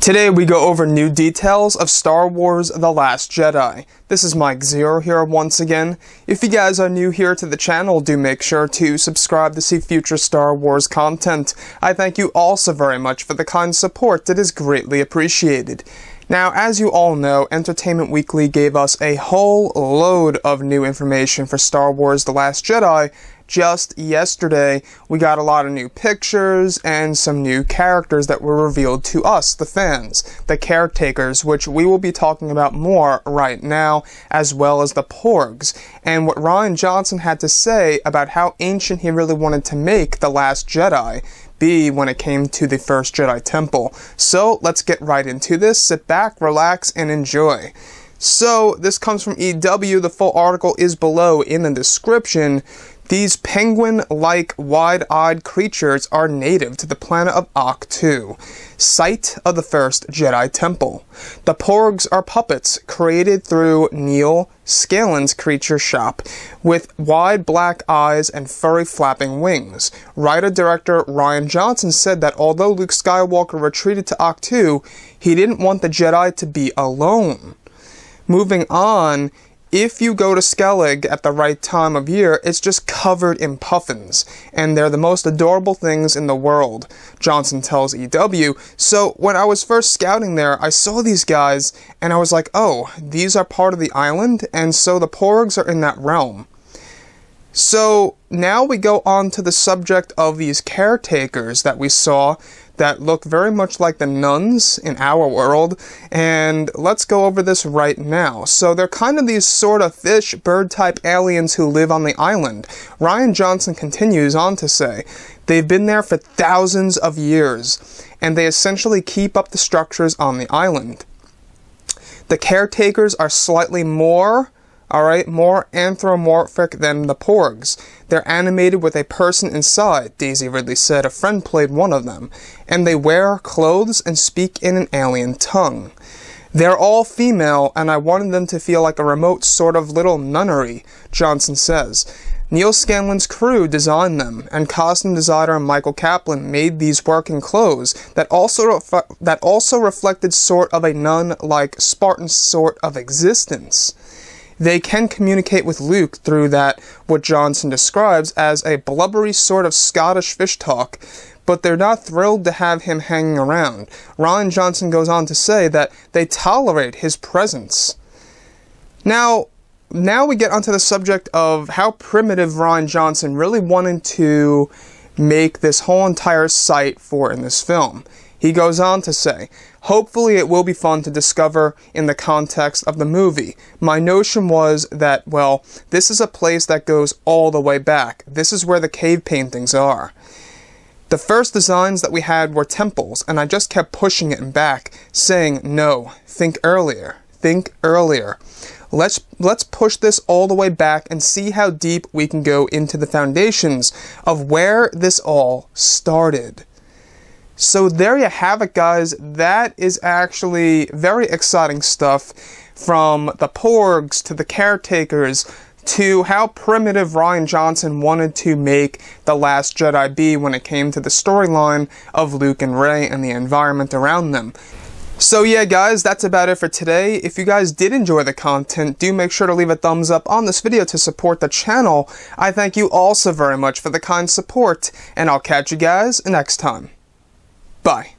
Today we go over new details of Star Wars The Last Jedi. This is Mike Zero here once again. If you guys are new here to the channel, do make sure to subscribe to see future Star Wars content. I thank you all so very much for the kind support. It is greatly appreciated. Now, as you all know, Entertainment Weekly gave us a whole load of new information for Star Wars The Last Jedi. Just yesterday, we got a lot of new pictures and some new characters that were revealed to us, the fans, the Caretakers, which we will be talking about more right now, as well as the porgs, and what Rian Johnson had to say about how ancient he really wanted to make The Last Jedi be when it came to the first Jedi Temple. So, let's get right into this. Sit back, relax, and enjoy. So, this comes from EW. The full article is below in the description. These penguin-like, wide-eyed creatures are native to the planet of ahch-to, site of the first Jedi Temple. The porgs are puppets created through Neil Scalen's creature shop, with wide black eyes and furry flapping wings. Writer-director Rian Johnson said that although Luke Skywalker retreated to ahch-to, he didn't want the Jedi to be alone. Moving on, if you go to Skellig at the right time of year, it's just covered in puffins, and they're the most adorable things in the world, Johnson tells EW. So when I was first scouting there, I saw these guys, and I was like, oh, these are part of the island, and so the porgs are in that realm. So now we go on to the subject of these caretakers that we saw that look very much like the nuns in our world, and let's go over this right now. So they're kind of these sort of fish, bird-type aliens who live on the island. Rian Johnson continues on to say, they've been there for thousands of years, and they essentially keep up the structures on the island. The caretakers are slightly more anthropomorphic than the porgs. They're animated with a person inside, Daisy Ridley said. A friend played one of them. And they wear clothes and speak in an alien tongue. They're all female, and I wanted them to feel like a remote sort of little nunnery, Johnson says. Neil Scanlen's crew designed them, and costume designer Michael Kaplan made these working clothes that also reflected sort of a nun-like Spartan sort of existence. They can communicate with Luke through that, what Johnson describes as a blubbery sort of Scottish fish talk, but they're not thrilled to have him hanging around. Rian Johnson goes on to say that they tolerate his presence. Now we get onto the subject of how primitive Rian Johnson really wanted to make this whole entire site for in this film. He goes on to say, hopefully it will be fun to discover in the context of the movie. My notion was that, well, this is a place that goes all the way back. This is where the cave paintings are. The first designs that we had were temples, and I just kept pushing it back, saying, no, think earlier, think earlier. Let's push this all the way back and see how deep we can go into the foundations of where this all started. So there you have it, guys. That is actually very exciting stuff, from the porgs to the caretakers to how primitive Rian Johnson wanted to make The Last Jedi be when it came to the storyline of Luke and Rey and the environment around them. So yeah, guys, that's about it for today. If you guys did enjoy the content, do make sure to leave a thumbs up on this video to support the channel. I thank you all so very much for the kind support, and I'll catch you guys next time. Bye.